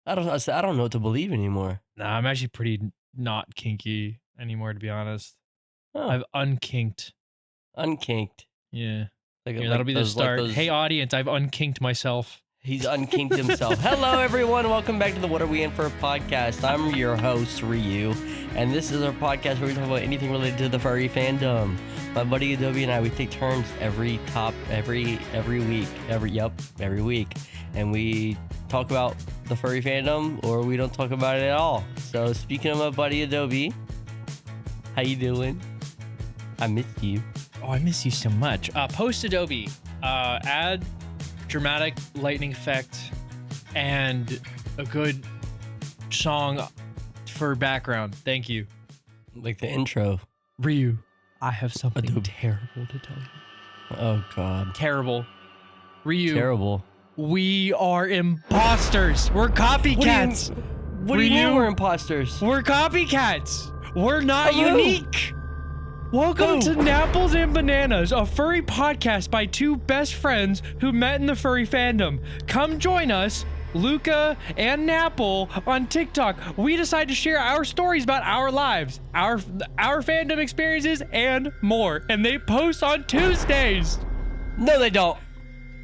I don't know what to believe anymore. Nah, I'm actually pretty not kinky anymore, to be honest. Oh, I've unkinked. unkinked. Yeah. Like Here, that'll be the start. Hey, audience, I've unkinked myself. He's unkinked himself. Hello, everyone. Welcome back to the What Are We In For podcast. I'm your host, Ryu, and this is our podcast where we talk about anything related to the furry fandom. My buddy Adobe and I, we take turns every week, and we talk about the furry fandom, or we don't talk about it at all. So, speaking of my buddy Adobe, how you doing? I miss you. Oh, I miss you so much. Post Adobe. Add dramatic lightning effect and a good song for background. Thank you. Like the intro. Ryu, I have something Adobe. terrible to tell you. Oh, God. Terrible. Ryu. Terrible. We are imposters. We're copycats. What do you mean Ryu, we're imposters? We're copycats. We're not Hello. unique. Welcome to Napples and Bananas, a furry podcast by two best friends who met in the furry fandom. Come join us, Luca and Napple, on TikTok. We decide to share our stories about our lives, our fandom experiences, and more. And they post on Tuesdays. No, they don't.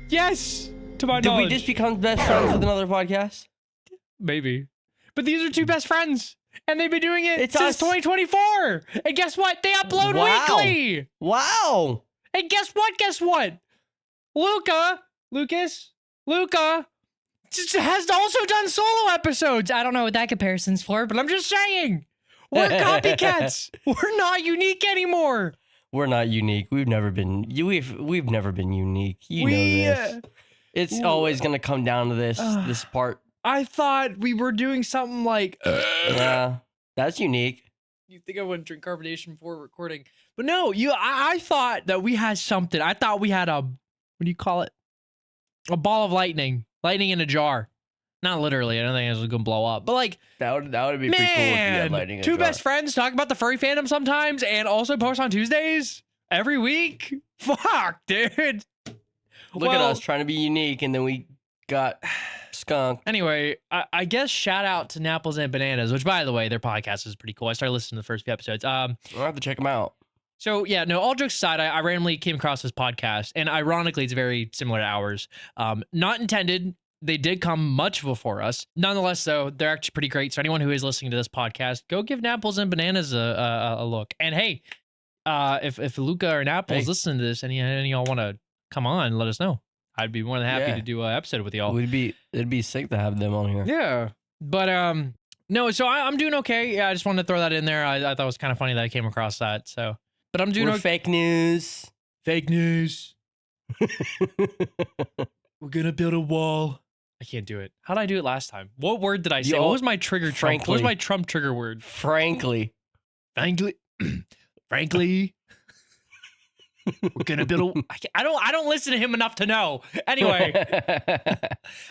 Yes, to my Did knowledge. we just become best friends with another podcast? Maybe. But these are two best friends. And they've been doing it It's since us. 2024. And guess what? They upload weekly. Wow. And guess what? Luca has also done solo episodes. I don't know what that comparison's for, but I'm just saying. We're copycats. We're not unique anymore. We're not unique. We've never been unique. You know this. It's always gonna come down to this part. I thought we were doing something like Yeah. That's unique. You think I wouldn't drink carbonation before recording. But no, I thought that we had something. I thought we had a, what do you call it? A ball of lightning. Lightning in a jar. Not literally. I don't think it was going to blow up. But like, That would be pretty cool if you had lightning in a two jar. best friends talk about the furry fandom sometimes and also post on Tuesdays every week. Fuck, dude. Look at us trying to be unique, and then we got skunked. Anyway, I guess shout out to Napples and Bananas, which, by the way, their podcast is pretty cool. I started listening to the first few episodes. I'll have to check them out. So, yeah, no, all jokes aside, I randomly came across this podcast, and ironically, it's very similar to ours. Not intended. They did come much before us. Nonetheless, though, they're actually pretty great. So anyone who is listening to this podcast, go give Napples and Bananas a look. And hey, if Luca or Napples listen to this and any of y'all want to come on, let us know. I'd be more than happy to do an episode with y'all. It'd be sick to have them on here. Yeah. But no, so I'm doing okay. Yeah, I just wanted to throw that in there. I thought it was kind of funny that I came across that. So, but I'm doing okay. Fake news. Fake news. We're gonna build a wall. I can't do it. How did I do it last time? What word did I say? What was my trigger Trump? What was my Trump trigger word? Frankly. Frankly. We're gonna build a. I don't listen to him enough to know. Anyway,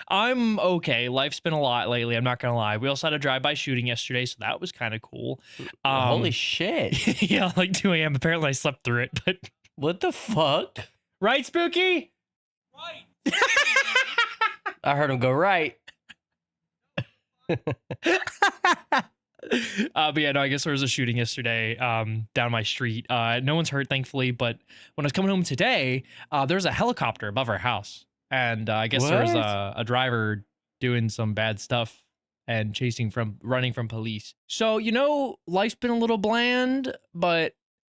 I'm okay. Life's been a lot lately. I'm not gonna lie. We also had a drive-by shooting yesterday, so that was kind of cool. Holy shit! Yeah, like 2 a.m. Apparently, I slept through it. But what the fuck? Right, Spooky? Right. I heard him go right. But yeah, no, I guess there was a shooting yesterday down my street. No one's hurt, thankfully. But when I was coming home today, there was a helicopter above our house. And I guess there was a driver doing some bad stuff and running from police. So, life's been a little bland, but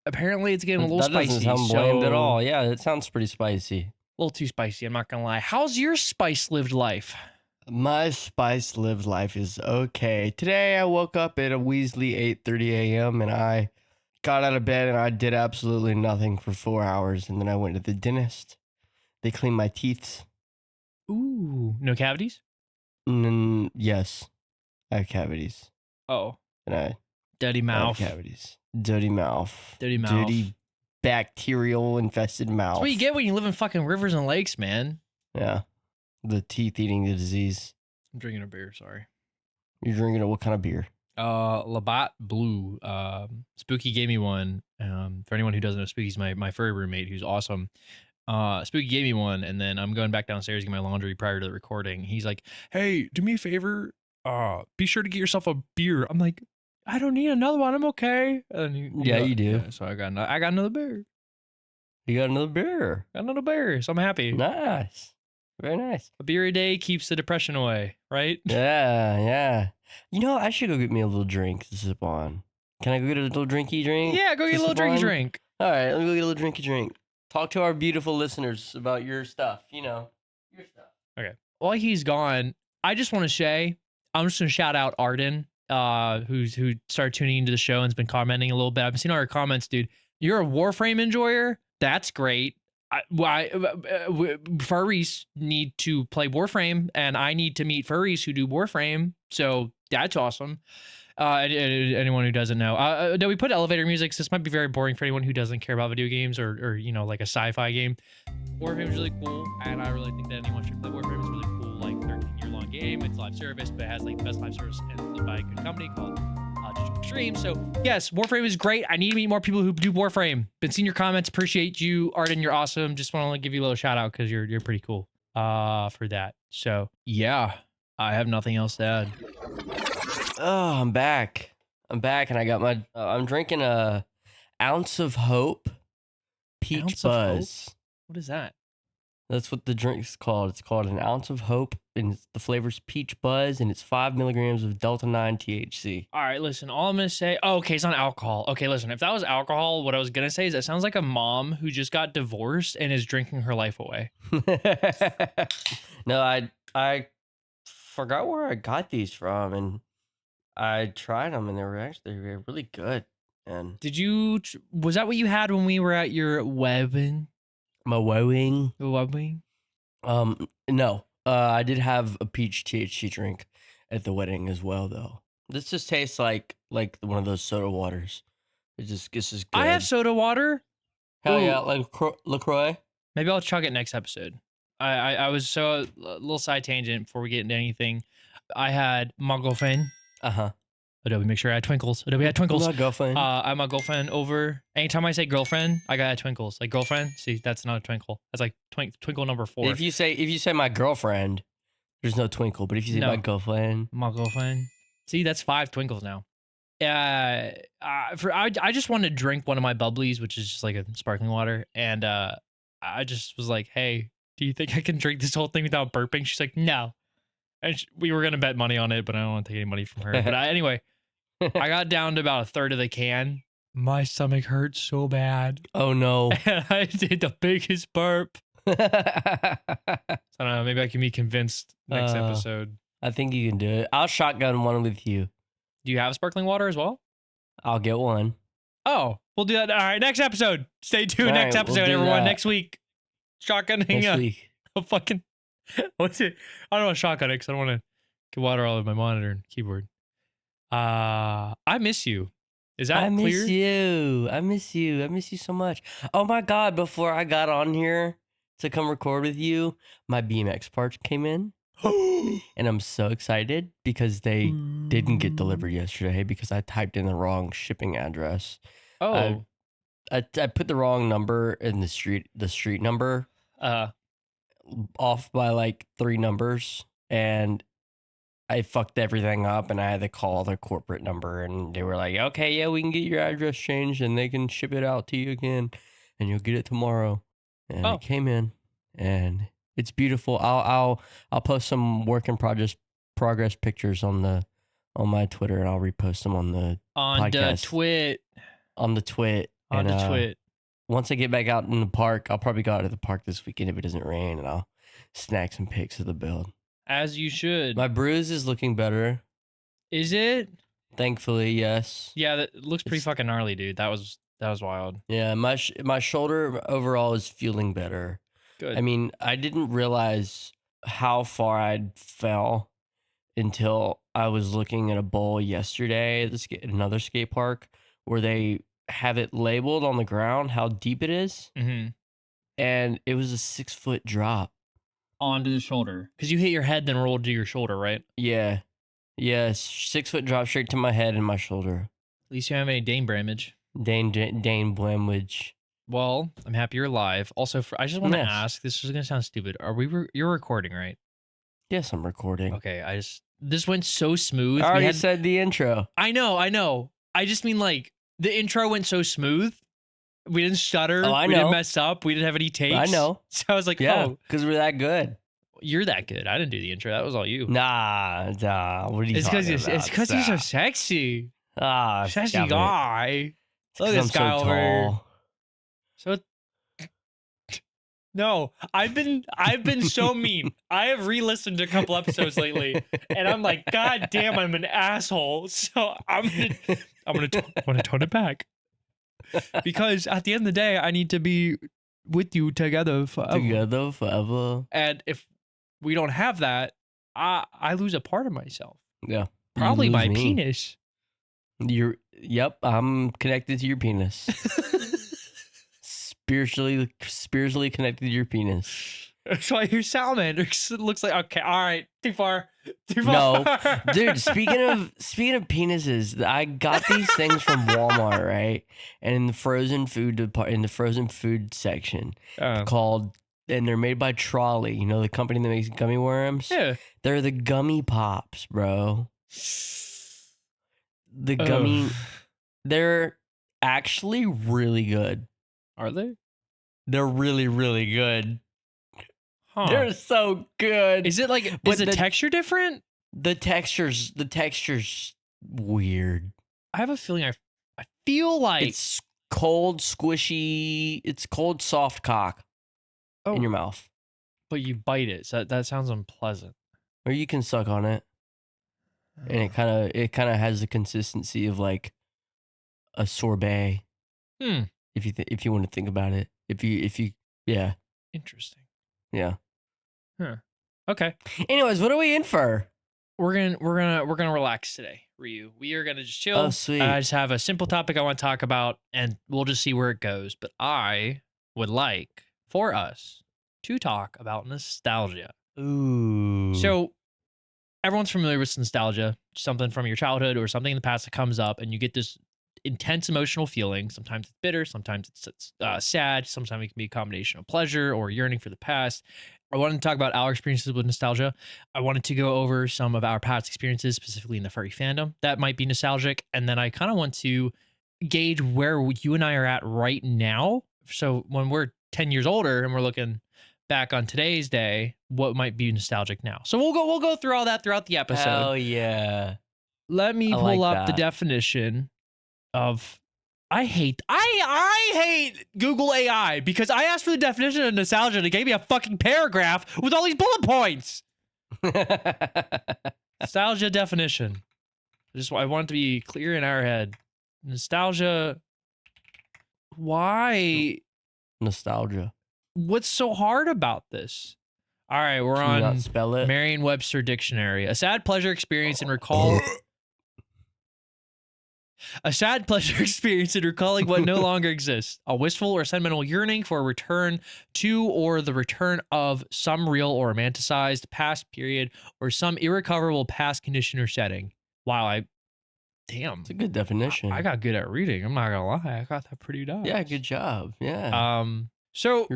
apparently it's getting a little spicy. That doesn't sound bland at all. Yeah, it sounds pretty spicy. A little too spicy, I'm not going to lie. How's your spice-lived life? My spice-lived life is okay. Today I woke up at a Weasley 8:30 a.m. and I got out of bed and I did absolutely nothing for 4 hours. And then I went to the dentist. They cleaned my teeth. Ooh, no cavities? Yes, I have cavities. Oh. And dirty mouth. Cavities. Dirty mouth. Dirty mouth. Dirty bacterial infested mouth. That's what you get when you live in fucking rivers and lakes, man. Yeah. The teeth eating the disease. I'm drinking a beer, sorry. You're drinking what kind of beer? Labatt Blue. Spooky gave me one. For anyone who doesn't know, Spooky's my furry roommate who's awesome. Spooky gave me one, and then I'm going back downstairs to get my laundry prior to the recording. He's like, hey, do me a favor. be sure to get yourself a beer. I'm like, I don't need another one. I'm okay. And Yeah, you do. Yeah, so I got another beer. You got another beer. Got another beer. So I'm happy. Nice. Very nice. A beer a day keeps the depression away, right? Yeah, yeah. You know, I should go get me a little drink to sip on. Can I go get a little drinky drink? Yeah, go get a little sip drinky on? drink. All right, let me go get a little drinky drink. Talk to our beautiful listeners about your stuff. You know, your stuff. Okay. While he's gone, I just want to say, I'm just going to shout out Arden, who started tuning into the show and's been commenting a little bit. I've seen all your comments, dude. You're a Warframe enjoyer. That's great. Furries need to play Warframe, and I need to meet furries who do Warframe. So that's awesome. Anyone who doesn't know, no, we put elevator music. So this might be very boring for anyone who doesn't care about video games or you know, like a sci-fi game. Warframe is really cool, and I really think that anyone should play Warframe. It's really cool, like 13-year-long game. It's live service, but it has like the best live service and by a good company called Extreme. So yes, Warframe is great. I need to meet more people who do Warframe. Been seeing your comments. Appreciate you, Arden. You're awesome. Just want to give you a little shout out because you're pretty cool. For that. So yeah, I have nothing else to add. Oh, I'm back. I'm back, and I got my. I'm drinking a ounce of hope, peach Ounce of Hope? buzz. What is that? That's what the drink's called. It's called an ounce of hope, and the flavor's peach buzz, and it's 5 milligrams of Delta 9 THC. All right, listen, all I'm gonna say, oh, okay, it's not alcohol. Okay, listen, if that was alcohol, what I was gonna say is that sounds like a mom who just got divorced and is drinking her life away. No, I forgot where I got these from, and I tried them, and they were really good. And Was that what you had when we were at your wedding? my wedding. Wedding? No. I did have a peach THC drink at the wedding as well, though. This just tastes like one of those soda waters. This is good. I have soda water. Hell Ooh. yeah, like LaCroix. Maybe I'll chug it next episode. I was so a little side tangent before we get into anything. I had my girlfriend. Uh-huh. Adobe, make sure I had twinkles. Adobe had twinkles. My girlfriend. I had my girlfriend over. Anytime I say girlfriend, I got twinkles. Like girlfriend, see, that's not a twinkle. That's like twinkle number 4. If you say my girlfriend, there's no twinkle. But if you say No. my girlfriend, see, that's 5 twinkles now. I just wanted to drink one of my bubblies, which is just like a sparkling water, and I just was like, hey, do you think I can drink this whole thing without burping? She's like, no. And we were gonna bet money on it, but I don't want to take any money from her. But anyway, I got down to about a third of the can. My stomach hurt so bad. oh no. And I did the biggest burp. I don't know. Maybe I can be convinced next episode. I think you can do it. I'll shotgun one with you. Do you have sparkling water as well? I'll get one. Oh, we'll do that. All right, next episode. Stay tuned. All right, Next episode, we'll do everyone. that. Next week. Shotgunning Next week. a fucking. What's it? I don't want to shotgun it because I don't want to get water all over my monitor and keyboard. I miss you. Is that I clear? miss you. I miss you. I miss you so much. Oh my God. Before I got on here to come record with you, my BMX parts came in. And I'm so excited because they didn't get delivered yesterday because I typed in the wrong shipping address. Oh. I put the wrong number in the street number off by like 3 numbers, and I fucked everything up, and I had to call their corporate number, and they were like, okay, yeah, we can get your address changed and they can ship it out to you again and you'll get it tomorrow. And it came in and it's beautiful. I'll post some work in progress pictures on my Twitter, and I'll repost them on the podcast. On the twit. Once I get back out in the park, I'll probably go out to the park this weekend if it doesn't rain, and I'll snag some pics of the build. As you should. My bruise is looking better. Is it? Thankfully, yes. Yeah, that looks pretty fucking gnarly, dude. That was wild. Yeah, my shoulder overall is feeling better. Good. I mean, I didn't realize how far I'd fell until I was looking at a bowl yesterday at another skate park where they have it labeled on the ground how deep it is. Mm-hmm. And it was a 6-foot drop. Onto the shoulder. Because you hit your head, then rolled to your shoulder, right? Yeah. Yes, 6-foot drop straight to my head and my shoulder. At least you don't have any Dane damage. Dane Blamwich. Well, I'm happy you're live. Also, I just want to ask, this is going to sound stupid. You're recording, right? Yes, I'm recording. Okay, This went so smooth. I already said the intro. I know. I just mean like the intro went so smooth. We didn't stutter. Oh, I We didn't know. mess up. We didn't have any takes. I know. So I was like, Yeah, oh, because we're that good. you're that good. I didn't do the intro. That was all you. Nah. What are you It's talking because about? it's because you're so sexy. Sexy stop it. guy. Look at 'Cause this I'm guy so over here. tall. So no, I've been so mean. I have re-listened to a couple episodes lately, and I'm like, God damn, I'm an asshole. So I'm gonna tone it back, because at the end of the day, I need to be with you together forever. Together forever. And if we don't have that, I lose a part of myself. Yeah. You Probably lose my me. penis. Yep, I'm connected to your penis. Spiritually connected to your penis. That's why your salamander looks like, okay, all right, too far. No, dude. Speaking of penises, I got these things from Walmart, right? And in the frozen food section, called, and they're made by Trolley. You know, the company that makes gummy worms. Yeah. They're the gummy pops, bro. The gummy. They're actually really good. Are they? They're really, really good. Huh. They're so good. Is it like, is the texture different? The texture's weird. I have a feeling I feel like It's cold, squishy. It's cold, soft cock in your mouth. But you bite it, so that sounds unpleasant. Or you can suck on it. And it kind of has the consistency of like a sorbet. If you want to think about it. If you yeah. Interesting. Yeah. Huh. Okay. Anyways, what are we in for? We're gonna relax today, Ryu. We are gonna just chill. Oh, sweet. I just have a simple topic I want to talk about, and we'll just see where it goes. But I would like for us to talk about nostalgia. Ooh. So everyone's familiar with nostalgia, something from your childhood or something in the past that comes up, and you get this intense emotional feeling. Sometimes it's bitter, sometimes it's sad, sometimes it can be a combination of pleasure or yearning for the past. I wanted to talk about our experiences with nostalgia. I wanted to go over some of our past experiences, specifically in the furry fandom, that might be nostalgic. And then I kind of want to gauge where you and I are at right now. So when we're 10 years older and we're looking back on today's day, what might be nostalgic now. So we'll go through all that throughout the episode. Hell yeah. Let me pull up the definition of I hate Google AI, because I asked for the definition of nostalgia and it gave me a fucking paragraph with all these bullet points. Nostalgia definition. I want it to be clear in our head. Nostalgia. Why? Nostalgia. What's so hard about this? All right, we're Can you not on spell it? Merriam-Webster dictionary. A sad pleasure experience in recall. A sad pleasure experience in recalling what no longer exists. A wistful or sentimental yearning for a return to or the return of some real or romanticized past period or some irrecoverable past condition or setting. Wow, damn. It's a good definition. I got good at reading. I'm not gonna lie. I got that pretty down. Yeah, good job. Yeah. So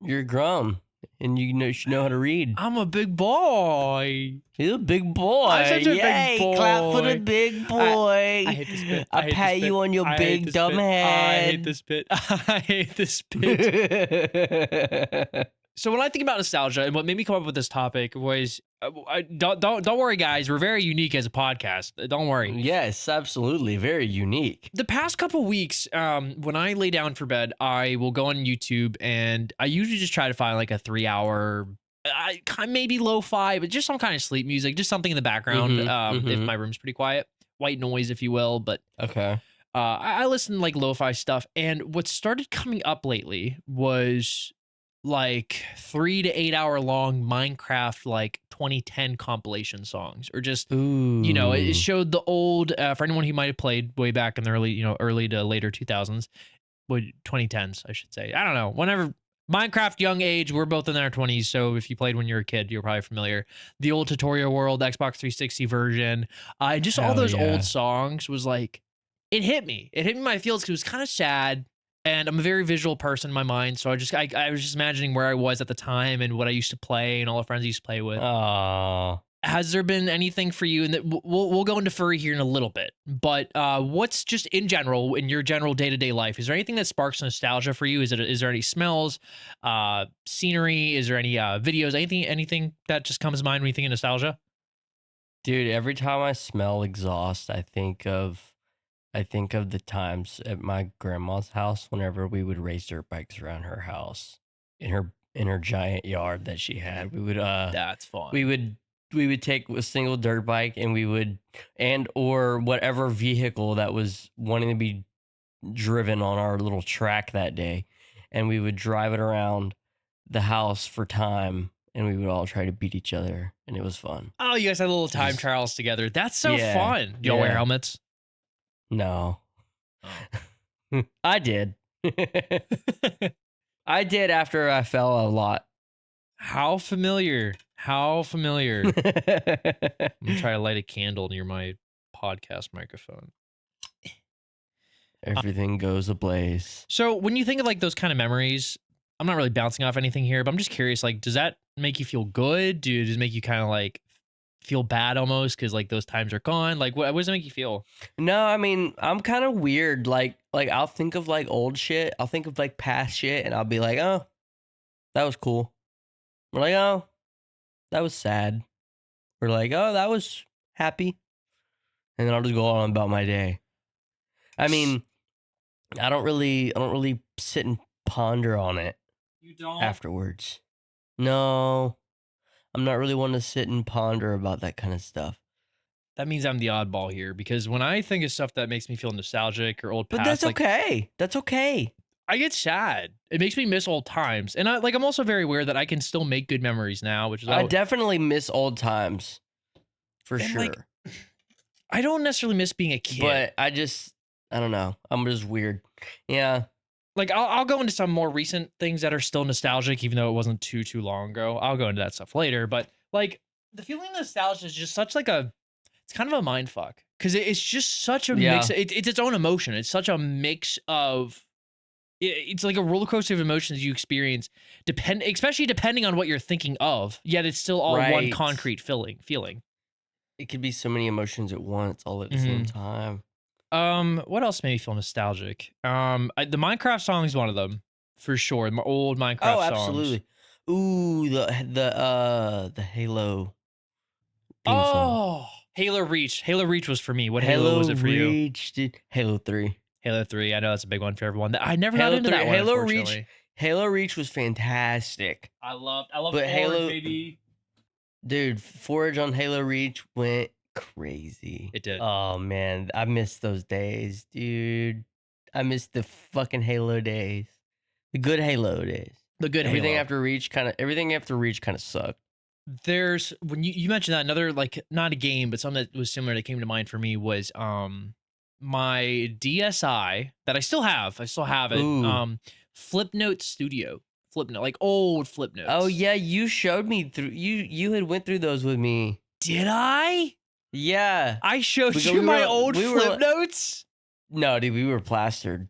you're grown and you should know how to read. I'm a big boy. You're a big boy. I'm such a big boy. Clap for the big boy. I hate this bit. I pat you on your big dumb head. I hate this bit. I hate this bit. So when I think about nostalgia, and what made me come up with this topic was, don't worry, guys. We're very unique as a podcast. Don't worry. Yes, absolutely, very unique. The past couple weeks, when I lay down for bed, I will go on YouTube, and I usually just try to find like a 3-hour, maybe lo-fi, but just some kind of sleep music, just something in the background. If my room's pretty quiet, white noise, if you will. But okay. I listen to like lo-fi stuff, and what started coming up lately was like 3 to 8 hour long Minecraft like 2010 compilation songs, or just you know, it showed the old for anyone who might have played way back in the early to later 2000s, 2010s I should say. I don't know, whenever Minecraft young age, we're both in our 20s, so if you played when you were a kid, you're probably familiar. The old tutorial world, Xbox 360 version, just all those old songs was like, it hit me in my feels, because it was kind of sad. And I'm a very visual person in my mind, so I was just imagining where I was at the time and what I used to play and all the friends I used to play with. Oh. Has there been anything for you, and that we'll go into furry here in a little bit, but what's just in general in your general day to day life? Is there anything that sparks nostalgia for you? Is there any smells, scenery? Is there any videos? Anything that just comes to mind when you think of nostalgia? Dude, every time I smell exhaust, I think of the times at my grandma's house whenever we would race dirt bikes around her house in her giant yard that she had. That's We fun. would we would take a single dirt bike and we would and or whatever vehicle that was wanting to be driven on our little track that day, and we would drive it around the house for time, and we would all try to beat each other, and it was fun. Oh, you guys had little It time just trials together. That's so Yeah, fun. Do y'all wear yeah. helmets? No. Oh. I did. I did after I fell a lot. How familiar? How familiar? I'm gonna try to light a candle near my podcast microphone. Everything goes ablaze. So when you think of like those kind of memories, I'm not really bouncing off anything here, but I'm just curious, like, does that make you feel good? Does it make you kind of like feel bad almost because like those times are gone? Like, what does it make you feel? No, I mean, I'm kind of weird. Like I'll think of like old shit. I'll think of like past shit, and I'll be like, oh, that was cool. We're like, oh, that was sad. We're like, oh, that was happy. And then I'll just go on about my day. I mean, I don't really sit and ponder on it You don't? afterwards. No, I'm not really one to sit and ponder about that kind of stuff. That means I'm the oddball here because when I think of stuff that makes me feel nostalgic or old But past, that's like okay. That's okay. I get sad. It makes me miss old times, and I'm also very aware that I can still make good memories now, which is I how. definitely miss old times for And like sure. I don't necessarily miss being a kid. But I don't know. I'm just weird. Yeah. Like I'll go into some more recent things that are still nostalgic, even though it wasn't too long ago. I'll go into that stuff later. But like the feeling of nostalgia is just such like a it's kind of a mind fuck because it's just such a mix. Yeah. It's its own emotion. It's such a mix of it's like a roller coaster of emotions you experience, especially depending on what you're thinking of. Yet it's still all one Right. concrete feeling. It could be so many emotions at once, all at the same Mhm. time. What else made me feel nostalgic? The Minecraft song is one of them for sure. My old Oh, Minecraft songs. absolutely. Ooh, the Halo theme song. Oh, Halo Reach. Halo Reach was for me. What Halo Halo was it for you? Reach, dude. Halo 3. Halo 3. I know that's a big one for everyone. I never got Halo into 3. that one, unfortunately. Halo Reach was fantastic. I love But Forge, Halo, baby. dude, Forge on Halo Reach went crazy. It did. Oh man, I miss those days, dude. I miss the fucking Halo days. The good Halo days. The good Everything Halo. after Reach kind of sucked. There's when you mentioned that another like not a game, but something that was similar that came to mind for me was my DSi that I still have. I still have it. Ooh. Flipnote Studio. Flipnote, like old Oh Flipnotes. yeah, you showed me through you had went through those with me. Did I? Yeah. I showed We go you we my were old we were Flipnotes? no, dude, we were plastered.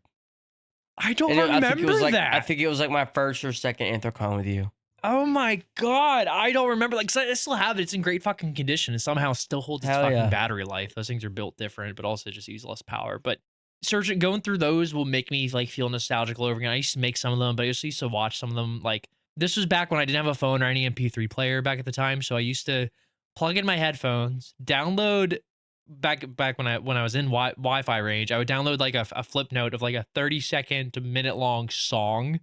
I don't And remember I that. think it was like my first or second Anthrocon with you. Oh my god, I don't remember. Like, 'cause I still have it. It's in great fucking condition. It somehow still holds its Hell fucking yeah. battery life. Those things are built different, but also just use less power. But searching, going through those will make me like feel nostalgic all over again. I used to make some of them, but I also used to watch some of them. Like, this was back when I didn't have a phone or any MP3 player back at the time, so I used to plug in my headphones, download back when I was in Wi-Fi range. I would download like a flip note of like a 30-second to minute long song.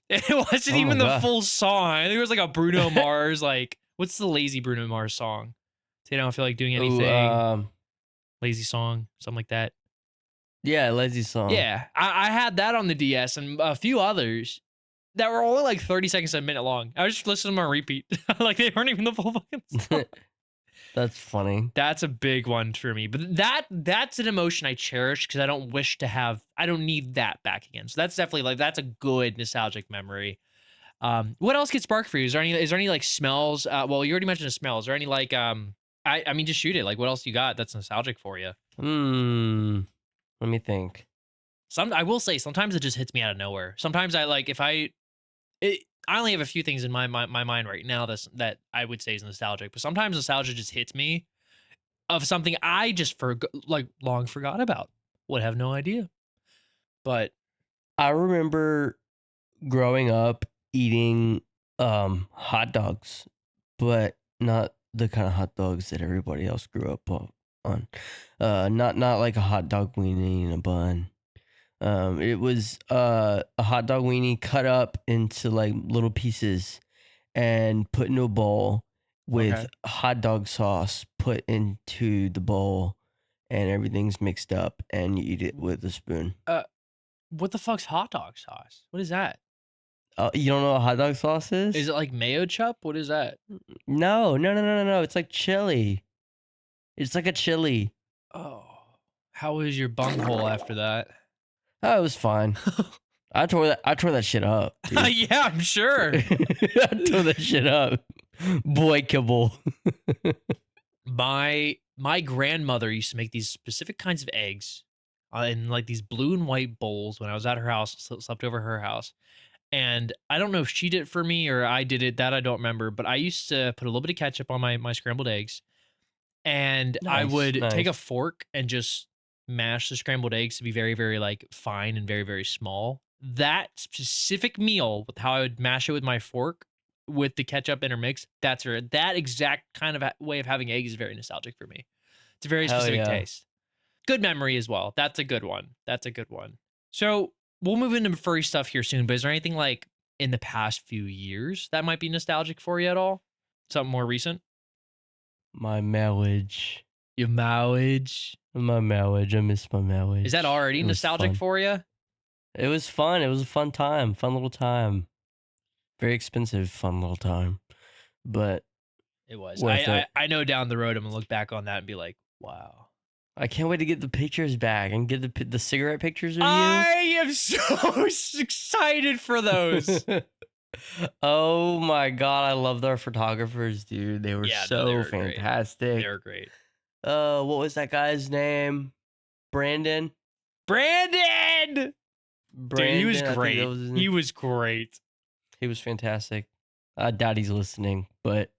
It wasn't Oh my even the god. full song. I think it was like a Bruno Mars, like, what's the lazy Bruno Mars song? Say, I don't feel like doing Ooh, anything. Lazy song, something like that. yeah, Lazy song. Yeah, I had that on the DS and a few others that were only like 30 seconds to a minute long. I was just listening to them on repeat. Like they weren't even the full fucking song. That's funny. That's a big one for me. But that's an emotion I cherish because I don't need that back again. So that's definitely like that's a good nostalgic memory. What else gets sparked for you? Is there any like smells? Well, you already mentioned the smell. Is there any like I mean just shoot it. Like what else you got that's nostalgic for you? Hmm. Let me think. I will say sometimes it just hits me out of nowhere. Sometimes I like if I it I only have a few things in my mind right now that I would say is nostalgic, but sometimes nostalgia just hits me of something I just long forgot about. Would have no idea. But I remember growing up eating hot dogs, but not the kind of hot dogs that everybody else grew up on. Not like a hot dog weenie in a bun. It was a hot dog weenie cut up into like little pieces and put into a bowl with okay. hot dog sauce put into the bowl, and everything's mixed up, and you eat it with a spoon. Uh, what the fuck's hot dog sauce? What is that? You don't know what hot dog sauce Is is? it like mayo chup? What is that? No, no, no, no, no, no. It's like chili. It's like a chili. Oh, how was your bunghole after that? Oh, it was fine. I tore that shit up, dude. Yeah, I'm sure. I tore that shit up. Boy kibble. My grandmother used to make these specific kinds of eggs in like these blue and white bowls when I was at her house, slept over her house. And I don't know if she did it for me or I did it, that I don't remember, but I used to put a little bit of ketchup on my scrambled eggs, and I Nice, would take a nice. fork and just mash the scrambled eggs to be very, very like fine and very, very small. That specific meal with how I would mash it with my fork with the ketchup intermixed, that exact kind of way of having eggs is very nostalgic for me. It's a very Hell specific yeah. taste. Good memory as well. That's a good one. That's a good one. So we'll move into furry stuff here soon, but is there anything like in the past few years that might be nostalgic for you at all? Something more recent? My marriage. Your marriage. My marriage. I miss my Is that marriage. already It was nostalgic fun. for you? It was fun. It was a fun time. Fun little time. Very expensive, fun little time. But It was. worth it. I know down the road I'm gonna look back on that and be like, wow. I can't wait to get the pictures back and get the cigarette pictures of you. I am so excited for those. Oh my god, I loved our photographers, dude. They were Yeah, no, they so were great. They fantastic. were great. What was that guy's name? Brandon. Brandon! Dude, he was Brandon, I think that great. was his He name. was great. He was fantastic. I doubt he's listening, but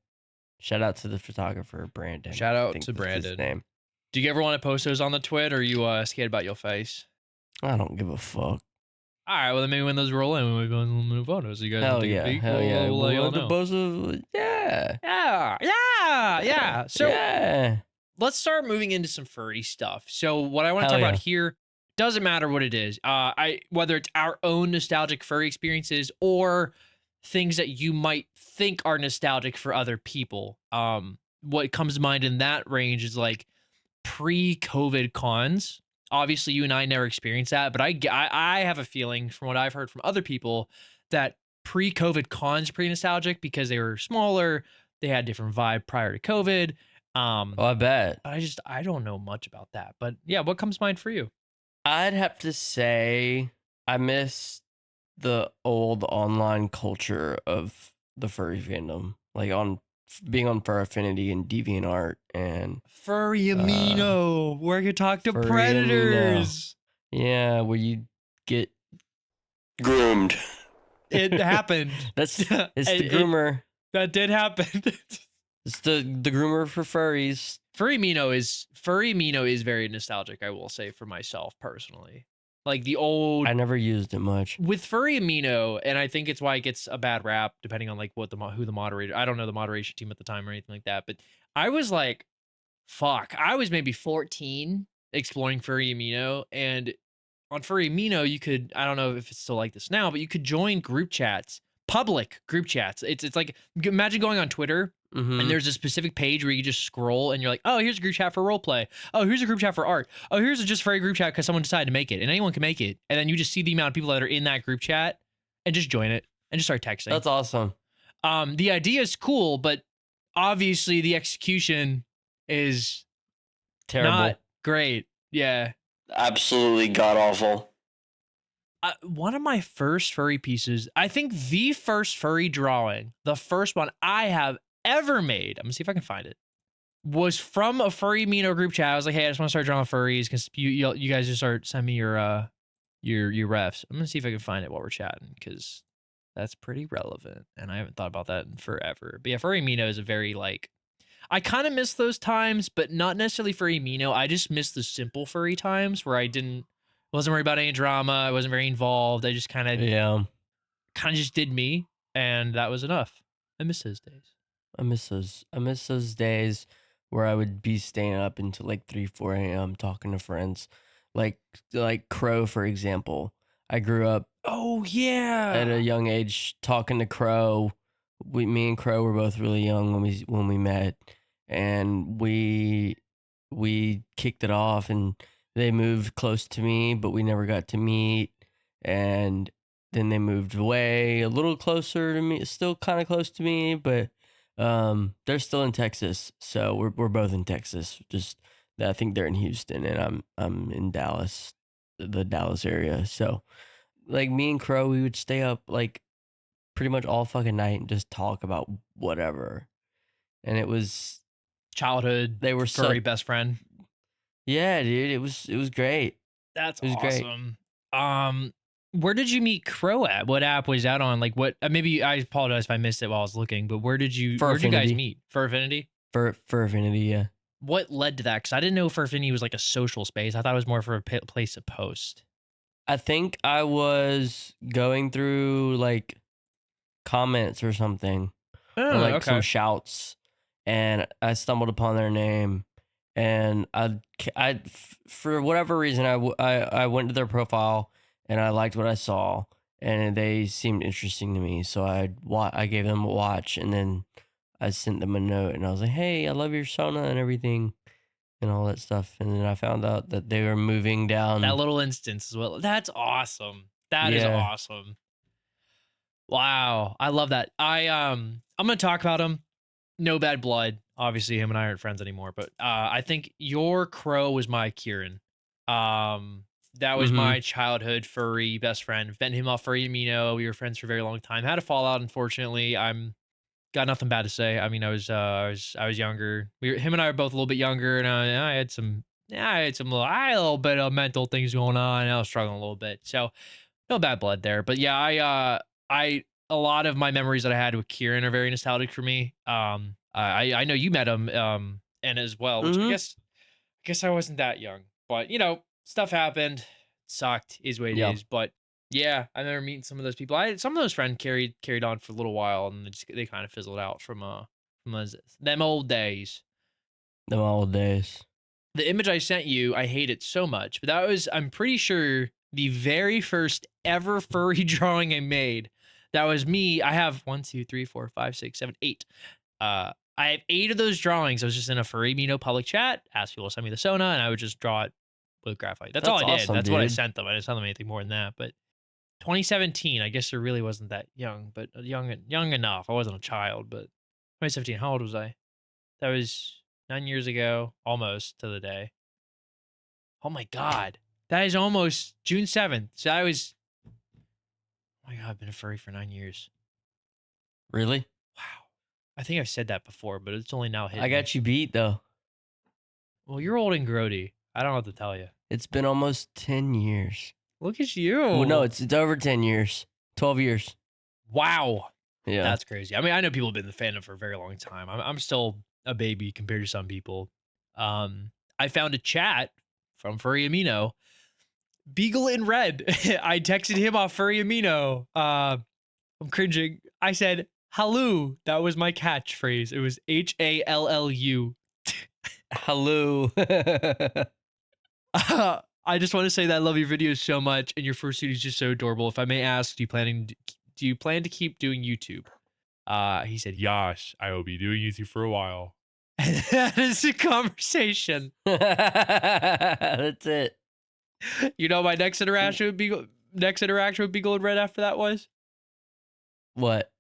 shout out to the photographer Brandon. Shout I out think to that's his Brandon. name. Do you ever want to post those on the twit, or are you scared about your face? I don't give a fuck. All right, well then maybe when those roll in, we'll move on. So you guys Hell can take yeah, a peek. hell yeah. We'll let y'all The know. both of yeah, Yeah. So yeah. let's start moving into some furry stuff. So what I want to Hell talk yeah. about here doesn't matter what it is. Whether it's our own nostalgic furry experiences or things that you might think are nostalgic for other people. What comes to mind in that range is like pre-COVID cons. Obviously, you and I never experienced that, but I have a feeling from what I've heard from other people that pre-COVID cons are pretty nostalgic because they were smaller, they had a different vibe prior to COVID. Oh, I bet. But I don't know much about that. But yeah, what comes to mind for you? I'd have to say I miss the old online culture of the furry fandom, like on being on Fur Affinity and DeviantArt and Furry uh, Amino, where you talk to Furry Amino. predators. Yeah, where you get groomed. It happened. It's the It- groomer. that did happen. It's the groomer for furries. Furry Amino is very nostalgic, I will say, for myself personally. Like the old I never used it much. with Furry Amino, and I think it's why it gets a bad rap depending on like what who the moderator. I don't know the moderation team at the time or anything like that, but I was like, fuck, I was maybe 14 exploring Furry Amino, and on Furry Amino you could, I don't know if it's still like this now, but you could join group chats, public group chats. It's like imagine going on Twitter. Mm-hmm. And there's a specific page where you just scroll and you're like, oh, here's a group chat for roleplay. Oh, here's a group chat for art. Oh, here's a just furry group chat because someone decided to make it. And anyone can make it. And then you just see the amount of people that are in that group chat and just join it and just start texting. That's awesome. The idea is cool, but obviously the execution is Terrible. not great. Yeah. Absolutely god awful. One of my first furry pieces, I think the first furry drawing, the first one I have ever made, I'm gonna see if I can find it, was from a Furry Amino group chat. I was like, hey, I just want to start drawing furries because you guys just start send me your refs. I'm gonna see if I can find it while we're chatting because That's pretty relevant, and I haven't thought about that in forever. But yeah, furry Mino is a very like I kind of miss those times, but not necessarily furry Mino. I just miss the simple furry times where I didn't wasn't worried about any drama. I wasn't very involved. I just Yeah, kind of just did me, and that was enough. I miss those days. I miss those. I miss those days where I would be staying up until like 3, 4 a.m. talking to friends, like Crow, for example. I grew up Oh at a yeah. young age talking to Crow. Me and Crow were both really young when we met, and we kicked it off, and they moved close to me, but we never got to meet. And then they moved away a little closer to me, still kind of close to me, but they're still in Texas, so we're both in Texas. Just I think they're in Houston, and I'm in Dallas, the Dallas area. So like me and Crow, we would stay up like pretty much all fucking night and just talk about whatever. And it was Childhood they were furry such best friend. yeah, dude. It was great. That's It was great. awesome. Um, where did you meet Crow at? What app was that on? Like what maybe I apologize if I missed it while I was looking, but Fur where'd you guys affinity, meet? For Affinity? fur affinity. Yeah, What led to that? Because I didn't know Fur Affinity was like a social space. I thought it was more for a place to post. I think I was going through like comments or something, or Oh, like some okay. shouts, and I stumbled upon their name, and for whatever reason I went to their profile and I liked what I saw, and they seemed interesting to me, so I gave them a watch, and then I sent them a note, and I was like, hey, I love your Sona and everything and all that stuff, and then I found out that they were moving That down. little instance as well. That's awesome. That is Yeah. awesome. Wow. I love that. I'm gonna talk about him. No bad blood. Obviously, him and I aren't friends anymore, but I think your Crow was my Kieran. Um, that was Mm-hmm. my childhood furry best friend. Been him off furry amino. We were friends for a very long time. Had a fallout, unfortunately. I'm got nothing bad to say. I mean, I was younger. Him and I were both a little bit younger, and I had some I had a little bit of mental things going on. And I was struggling a little bit, so no bad blood there. But yeah, I a lot of my memories that I had with Kieran are very nostalgic for me. I know you met him, and as well, which Mm-hmm. I guess I wasn't that young, but you know, stuff happened. Sucked is what it Yeah. is. But yeah, I remember meeting some of those people. Some of those friends carried on for a little while, and they kind of fizzled out from them old days. Them old days. The image I sent you, I hate it so much, but that was, I'm pretty sure, the very first ever furry drawing I made. That was me. I have 1, 2, 3, 4, 5, 6, 7, 8. I have 8 of those drawings. I was just in a furry Mino public chat, asked people to send me the Sona, and I would just draw it with graphite. That's all That's I did. awesome, That's what I dude. sent them. I didn't send them anything more than that. But 2017, I guess I really wasn't that young, but young enough. I wasn't a child, but 2017, how old was I? That was 9 years ago, almost to the day. Oh my god. That is almost June 7th. So I was oh my god, I've been a furry for 9 years. Really? Wow. I think I've said that before, but it's only now I hitting me. got you beat though. Well, you're old and grody. I don't know what to tell you. It's been almost 10 years. Look at Well, no, you. it's over 10 years. 12 years. Wow. Yeah. That's crazy. I mean, I know people have been in the fandom for a very long time. I'm still a baby compared to some people. I found a chat from Furry Amino. Beagle in red. I texted him off Furry Amino. I'm cringing. I said, "Hallu." That was my catchphrase. It was HALLU. Hello. I just want to say that I love your videos so much, and your fursuit is just so adorable. If I may ask, do you plan to keep doing YouTube? He said, "Yes, I will be doing YouTube for a while." And that is the conversation. That's it. You know, my next interaction with Beagle and Red after that was What?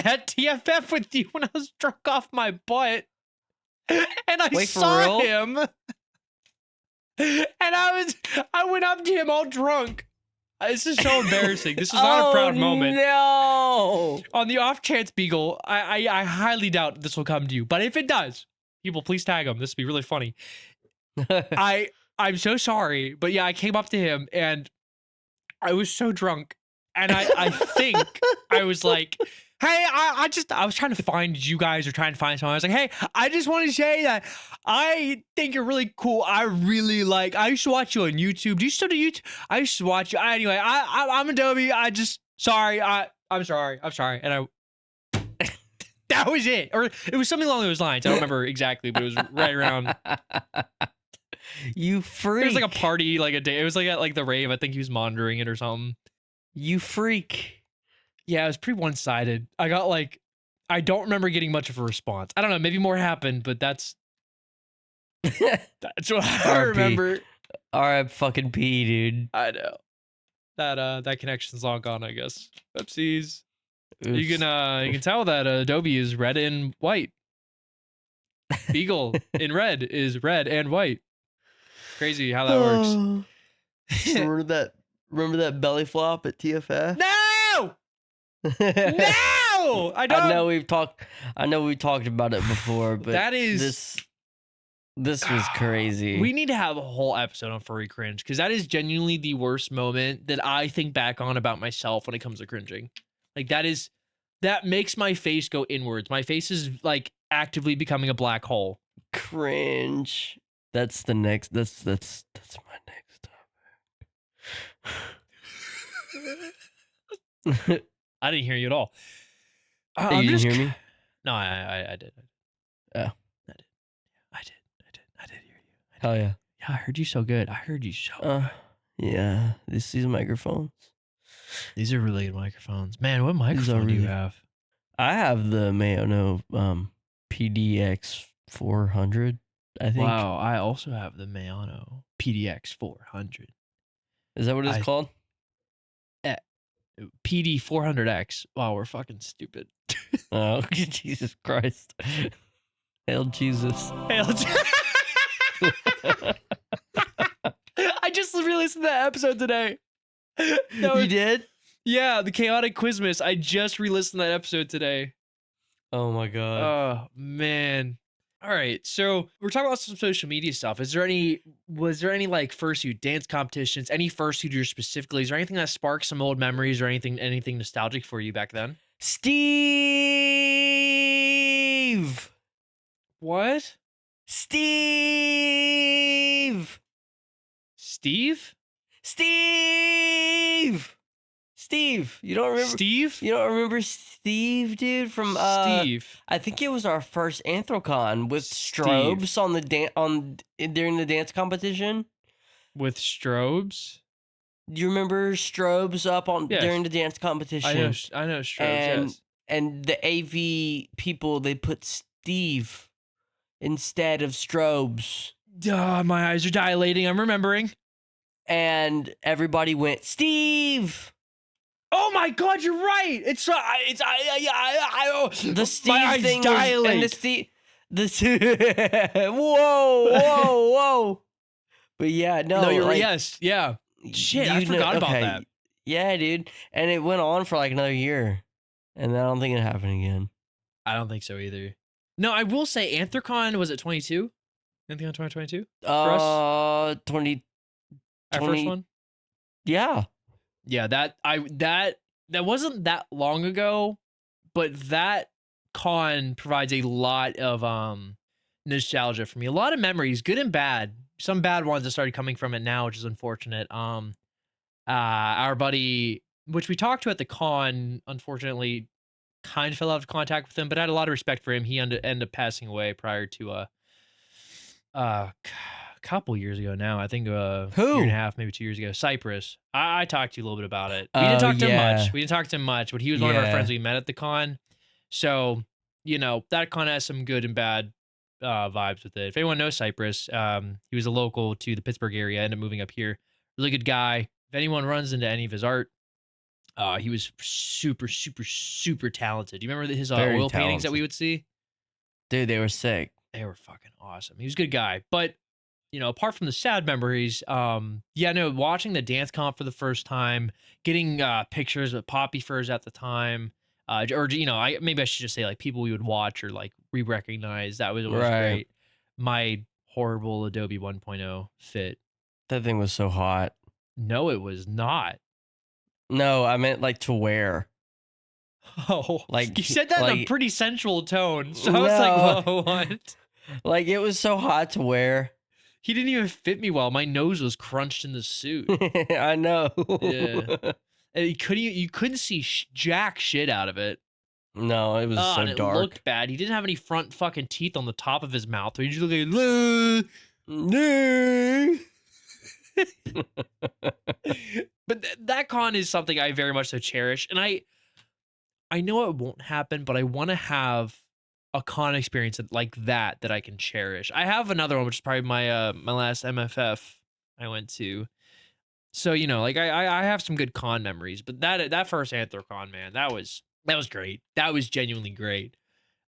at TFF with you when I was drunk off my butt. And I Wait, for saw real? him, and I went up to him all drunk. This is so embarrassing. This is not a Oh proud moment. no. On the off chance, Beagle, I highly doubt this will come to you, but if it does, people please tag him. This would be really funny. I'm so sorry, but yeah, I came up to him and I was so drunk, And I think I was like, hey, I was trying to find you guys or trying to find someone. I was like, hey, I just want to say that I think you're really cool. I used to watch you on YouTube. Do you still do YouTube? I used to watch you. Anyway, I'm Adobe. I'm sorry. And that was it. Or it was something along those lines. I don't remember exactly, but it was right around. You freak. It was like a party, like a day. It was like at like the rave. I think he was monitoring it or something. You freak. Yeah, it was pretty one-sided. I don't remember getting much of a response. I don't know, maybe more happened, but that's what I RIP. remember. RIP fucking P, dude. I know. That connection's long gone, I guess. Oopsies. Oops. You can tell that Adobe is red and white. Beagle in red is red and white. Crazy how that works. remember that belly flop at TFF? No! No! I know we've talked about it before, but that is this was crazy. We need to have a whole episode on furry cringe because that is genuinely the worst moment that I think back on about myself when it comes to cringing. Like that makes my face go inwards. My face is like actively becoming a black hole. Cringe. That's my next topic. I didn't hear you at all. You didn't hear me? No, I did. Oh. I did hear you. Hell yeah. Yeah, I heard you so good. I heard you so good. Yeah. These microphones. These are really good microphones. Man, what microphone do you have? I have the Mayono PDX 400, I think. Wow, I also have the Mayono PDX 400. Is that what it's called? PD 400X. Wow, we're fucking stupid. Oh, Jesus Christ. Hail Jesus. Hail I just re-listened to that episode today. You did? Yeah, the Chaotic Quizmas. I just re-listened to that episode today. Oh my God. Oh, man. All right, so we're talking about some social media stuff. Was there any like fursuit dance competitions? Any fursuiters specifically? Is there anything that sparks some old memories or anything nostalgic for you back then? Steve. What? Steve. You don't remember Steve? You don't remember Steve, dude? From Steve. I think it was our first Anthrocon with strobes on the during the dance competition. With strobes? Do you remember strobes up on during the dance competition? I know strobes. And the AV people, they put Steve instead of strobes. My eyes are dilating. I'm remembering. And everybody went Steve. Oh my God, you're right. The Steve thing was, and whoa. But yeah, no, you're like, yes, yeah. Shit, I forgot about that. Yeah, dude, and it went on for like another year, and I don't think it happened again. I don't think so either. No, I will say Anthrocon was it 22? Anything on 2022? For us? 20. Our first one? Yeah. Yeah, that wasn't that long ago, but that con provides a lot of nostalgia for me. A lot of memories, good and bad. Some bad ones that started coming from it now, which is unfortunate. Our buddy, which we talked to at the con, unfortunately, kind of fell out of contact with him, but I had a lot of respect for him. He ended up passing away prior to couple years ago now. I think year and a half, maybe 2 years ago. Cypress. I talked to you a little bit about it. We didn't talk to him much. But he was one of our friends we met at the con. So, that con has some good and bad vibes with it. If anyone knows Cypress, he was a local to the Pittsburgh area, ended up moving up here. Really good guy. If anyone runs into any of his art, he was super, super, super talented. Do you remember his oil paintings that we would see? Dude, they were sick. They were fucking awesome. He was a good guy. But apart from the sad memories, watching the dance comp for the first time, getting pictures of poppy furs at the time, maybe I should just say like people we would watch or like re-recognize. That was great. My horrible Adobe 1.0 fit. That thing was so hot. No, it was not. No, I meant like to wear. Oh, you Like, said that in a like pretty sensual tone. So I was like, no, whoa, what? like it was so hot to wear. He didn't even fit me well. My nose was crunched in the suit. I know. Yeah. And you couldn't see jack shit out of it. No, it was so And it dark. looked bad. He didn't have any front fucking teeth on the top of his mouth. He just looked like, No. but that con is something I very much so cherish. And I know it won't happen, but I want to have a con experience like that I can cherish. I have another one, which is probably my last MFF I went to. So like I have some good con memories, but that first Anthrocon, man, that was great. That was genuinely great.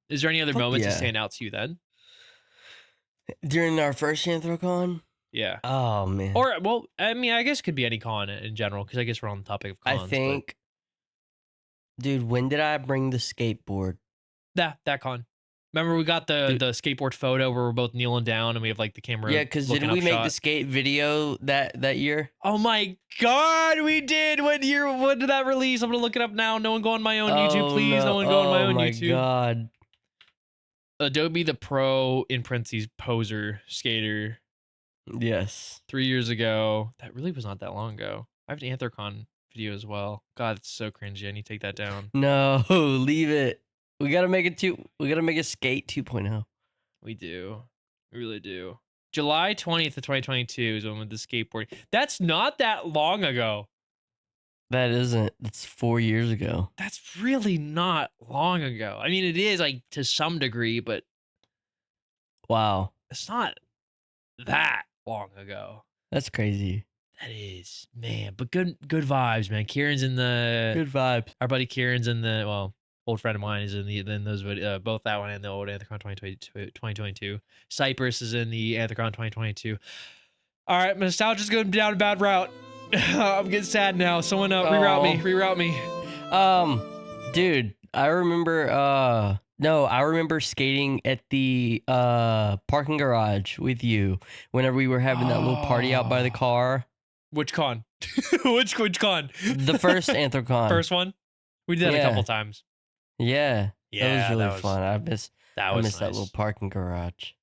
Is there any other Fuck moments that yeah. stand out to you then? During our first Anthrocon? Yeah. Oh man. Or well, I mean, I guess it could be any con in general because I guess we're on the topic of I cons, but think, dude, when did I bring the skateboard? that con. Remember we got the Dude, the skateboard photo where we're both kneeling down and we have like the camera yeah, because looking didn't up we make the shot. skate video that year? Oh my god, we did. When did that release? I'm gonna look it up now. No one go on my own YouTube, Oh please. No no. one go on my Oh own my YouTube. god. Adobe the Pro in parentheses poser skater Yes. 3 years ago. That really was not that long ago. I have an Anthrocon video as well. God, it's so cringy. I need to take that down. No, leave it. We gotta make a skate 2.0. We do. We really do. July 20th of 2022 is when with the skateboarding. That's not that long ago. That isn't. That's 4 years ago. That's really not long ago. I mean, it is like to some degree, but Wow. it's not that long ago. That's crazy. That is, man. But good vibes, man. Kieran's in the Good vibes. our buddy Kieran's in the old friend of mine is in those both that one and the old Anthrocon 2022. Cypress is in the Anthrocon 2022. All right, nostalgia's going down a bad route. I'm getting sad now. Someone Oh. reroute me. Dude, I remember no, I remember skating at the parking garage with you whenever we were having that little party out by the Oh, car. which con? which con? The first Anthrocon. First one. We did that a couple Yeah. times. Yeah. That was Yeah, really fun. I miss that I was miss that little nice. parking garage.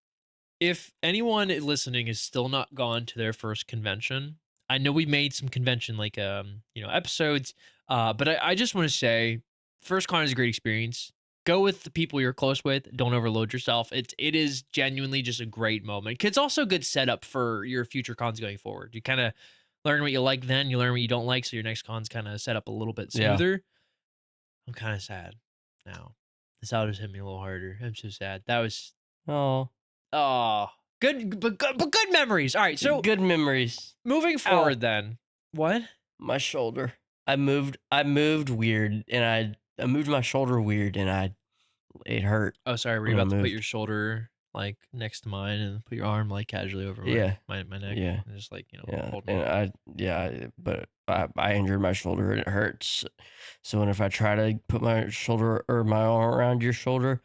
If anyone listening has still not gone to their first convention, I know we made some convention like episodes, but I just want to say, first con is a great experience. Go with the people you're close with. Don't overload yourself. It is genuinely just a great moment. It's also a good setup for your future cons going forward. You kind of learn what you like, then you learn what you don't like, so your next con's kind of set up a little bit Yeah. smoother. I'm kind of sad now. This out just hit me a little harder. I'm so sad. That was Oh, Oh, good memories. All right, so good memories. moving Ow, forward, then what? my shoulder. I moved weird and I moved my shoulder weird and it hurt Oh, sorry. Were you when I about to put your moved. shoulder like next to mine and put your arm like casually over my Yeah. my neck Yeah. and just like Yeah, hold and me? but I injured my shoulder and it hurts. So when if I try to put my shoulder or my arm around your shoulder,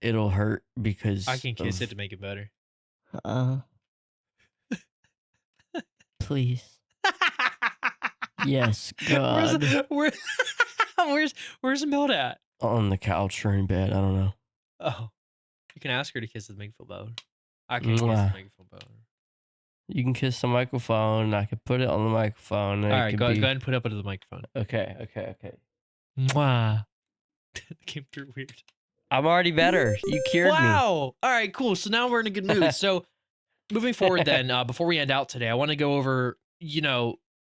it'll hurt I because can kiss it of to make it better. uh please. Yes, where's God. where where's Imelda at? On the couch or in bed, I don't know. Oh, you can ask her to kiss it to make it feel better. I can't kiss it to Mwah. make it feel better. You can kiss the microphone. I can put it on the microphone. And All it right, could go be ahead and put it up into the microphone. okay. Mwah. Came through weird. I'm already better. You cured me. Wow. All right, cool. So now we're in a good mood. So moving forward, then, before we end out today, I want to go over,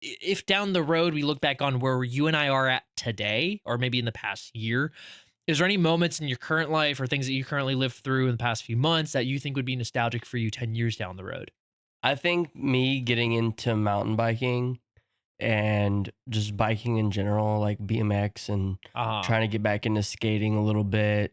if down the road we look back on where you and I are at today, or maybe in the past year, is there any moments in your current life or things that you currently lived through in the past few months that you think would be nostalgic for you 10 years down the road? I think me getting into mountain biking and just biking in general, like BMX and Uh-huh. trying to get back into skating a little bit.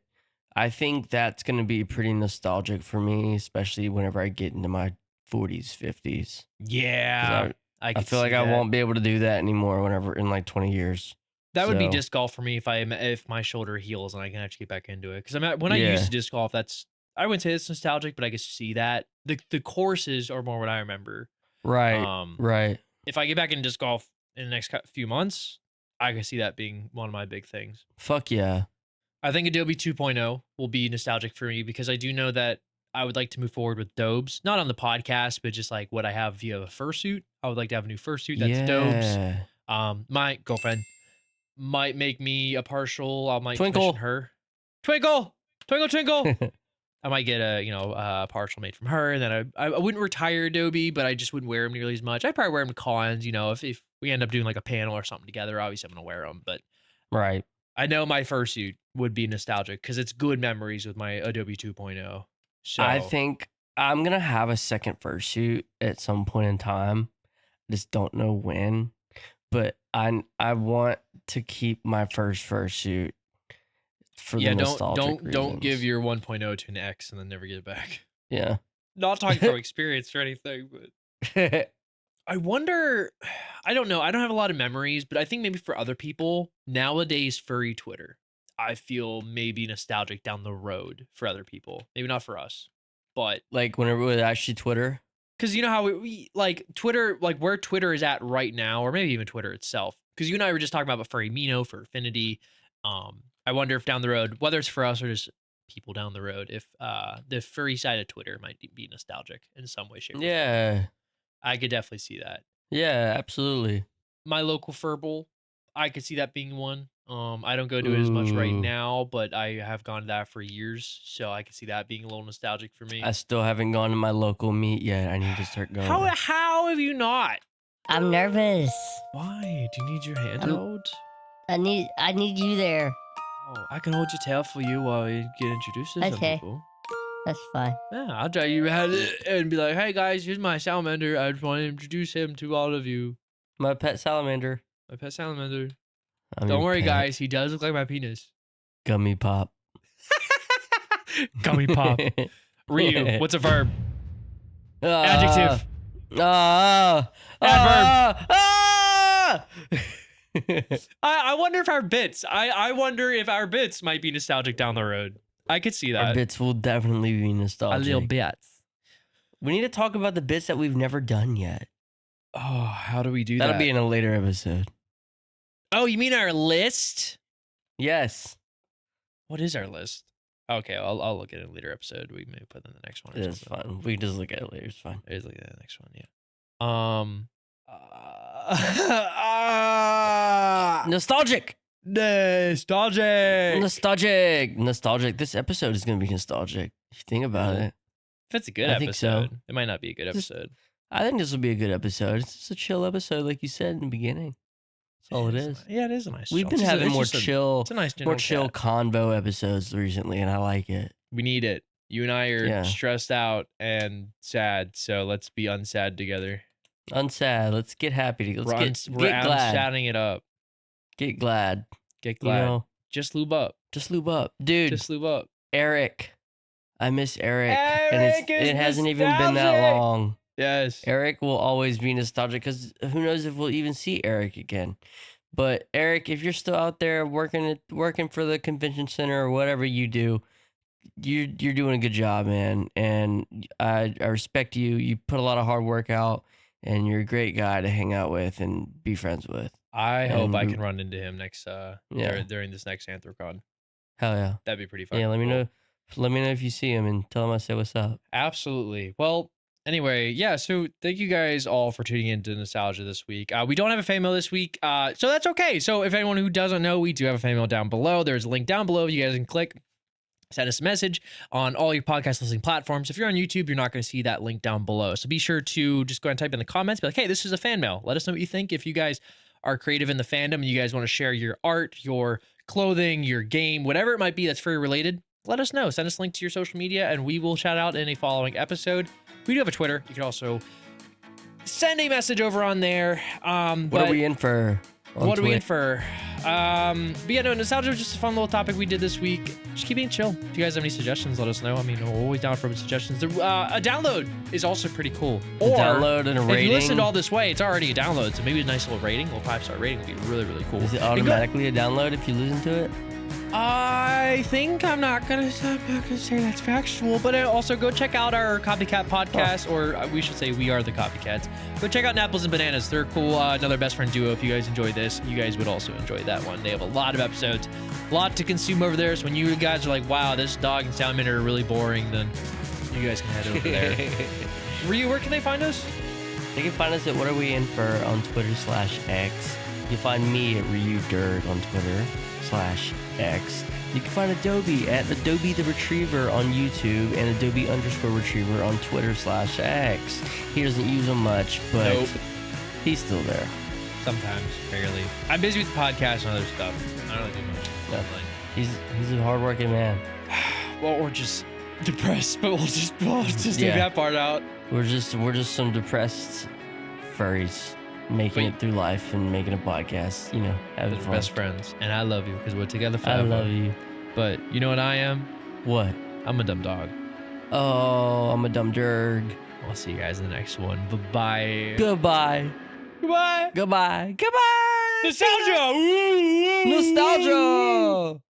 I think that's going to be pretty nostalgic for me, especially whenever I get into my 40s, 50s. Yeah, Because I I could feel see like I that. won't be able to do that anymore whenever in like 20 years. That would be So, disc golf for me if my shoulder heals and I can actually get back into it. Because when I used yeah. to disc golf, I wouldn't say it's nostalgic, but I could see that the courses are more what I remember. Right. Um, Right. if I get back into disc golf in the next few months, I can see that being one of my big things. Fuck yeah. I think Adobe 2.0 will be nostalgic for me because I do know that I would like to move forward with Dobes, not on the podcast, but just like what I have via a fursuit. I would like to have a new fursuit that's Dobes. Yeah. My girlfriend might make me a partial. I might Twinkle. commission her. Twinkle, twinkle, twinkle. I might get a partial made from her, and then I wouldn't retire Adobe, but I just wouldn't wear them nearly as much. I'd probably wear them to cons, if we end up doing like a panel or something together. Obviously, I'm gonna wear them, but Right. I know my fursuit would be nostalgic because it's good memories with my Adobe 2.0. So I think I'm gonna have a second fursuit at some point in time. I just don't know when. But I want to keep my first fursuit for the nostalgic don't give reasons. your 1.0 to an X and then never get it back. Yeah. Not talking from experience or anything, but I wonder. I don't know. I don't have a lot of memories, but I think maybe for other people nowadays, furry Twitter, I feel maybe nostalgic down the road for other people. Maybe not for us, but Like whenever it was actually Twitter. because you know how we like Twitter, like where Twitter is at right now, or maybe even Twitter itself. Because you and I were just talking about furry Mino for Affinity. I wonder if down the road, whether it's for us or just people down the road, if the furry side of Twitter might be nostalgic in some way, shape, or form. Yeah. I could definitely see that. Yeah, absolutely. My local Furble, I could see that being one. I don't go to it as much right Ooh. now, but I have gone to that for years, so I could see that being a little nostalgic for me. I still haven't gone to my local meet yet. I need to start going. How have you not? I'm nervous. Why? Do you need your hand I'm- held? I need you there. Oh, I can hold your tail for you while you get introduced to some Okay. people. That's fine. Yeah, I'll tell you how to, and be like, hey guys, here's my salamander. I just want to introduce him to all of you. My pet salamander. My pet salamander. I'm Don't your worry, pet. guys. He does look like my penis. Gummy pop. Gummy pop. Ryu, what's a verb? Ah. Adjective. Ah. Adverb. Ah. I wonder if our bits. I wonder if our bits might be nostalgic down the road. I could see that. Our bits will definitely be nostalgic. bits. We need to talk about the bits that we've never done yet. Oh, how do we do That'll that? be in a later episode. Oh, you mean our list? Yes. What is our list? Okay, I'll look at it in a later episode. We may put in the next one. Or It's something. fine. We can just look at it later. It's fine. Let's look at the next one. Yeah. Nostalgic. Nostalgic. Nostalgic. Nostalgic. This episode is going to be nostalgic. If you think about it. If it's a good I think so. episode, it might not be a good Just- episode. I think this will be a good episode. It's just a chill episode, like you said in the beginning. That's all it is. Yeah, it is a nice. We've chill. been It's just a- having it's more just a- chill, It's a nice more general chill chat. convo episodes recently, and I like it. We need it. You and I are Yeah. stressed out and sad, so let's be unsad together. Unsad. Let's get happy. Let's We're get glad. unsadding it up. Get glad. Get You glad. know, Just lube up. just lube up, dude. Just lube up. Eric. I miss Eric. Eric is it hasn't even been that nostalgic. long. Yes. Eric will always be nostalgic because who knows if we'll even see Eric again. But Eric, if you're still out there working for the convention center or whatever you do, you're doing a good job, man. And I respect you. You put a lot of hard work out, and you're a great guy to hang out with and be friends with. I hope I And- can run into him next Yeah. during this next Anthrocon. Hell yeah. That'd be pretty fun. Yeah, let me know. Let me know if you see him and tell him I said what's up. Absolutely. Well, anyway, yeah, so thank you guys all for tuning into Nostalgia this week. We don't have a fan mail this week, so that's okay. So if anyone who doesn't know, we do have a fan mail down below. There's a link down below. You guys can click, send us a message on all your podcast listening platforms. If you're on YouTube, you're not going to see that link down below. So be sure to just go ahead and type in the comments, be like, hey, this is a fan mail. Let us know what you think. If you guys are creative in the fandom and you guys want to share your art, your clothing, your game, whatever it might be that's furry related, let us know. Send us a link to your social media and we will shout out in a following episode. We do have a Twitter. You can also send a message over on there. What are we in for? What are we in for? But yeah, no, nostalgia was just a fun little topic we did this week. Just keep being chill. If you guys have any suggestions, let us know. I mean, we're always down for suggestions. A download is also pretty cool. Or download and a if rating. you listened all this way, it's already a download. So maybe a nice little rating, a little 5-star rating would be really, really cool. Is it And go- automatically a download if you listen to it? I think I'm not gonna say that's factual, but also go check out our Copycat podcast, or we should say we are the Copycats. Go check out Apples and Bananas. They're cool. Another best friend duo. If you guys enjoy this, you guys would also enjoy that one. They have a lot of episodes, a lot to consume over there. So when you guys are like, wow, this dog and Soundman are really boring, then you guys can head over there. Ryu, where can they find us? You can find us at What Are We In For on Twitter/X. You can find me at RyuDurg on Twitter/X. You can find Adobe at Adobe the Retriever on YouTube and Adobe_Retriever on Twitter/X. He doesn't use them much, but Nope. he's still there. Sometimes, rarely. I'm busy with the podcast and other stuff. I don't really do much. Yeah. He's a hardworking man. Well, or just depressed, but we'll just take Yeah. that part out. We're just some depressed furries making it through life and making a podcast. You know, having We're fun. best friends, and I love you because we're together I forever. love you. But you know what I am? What? I'm a dumb dog. Oh, I'm a dumb Durg. I'll see you guys in the next one. Bye-bye. Goodbye. Goodbye. Goodbye. Goodbye. Nostalgia. Ooh, ooh, ooh. Nostalgia.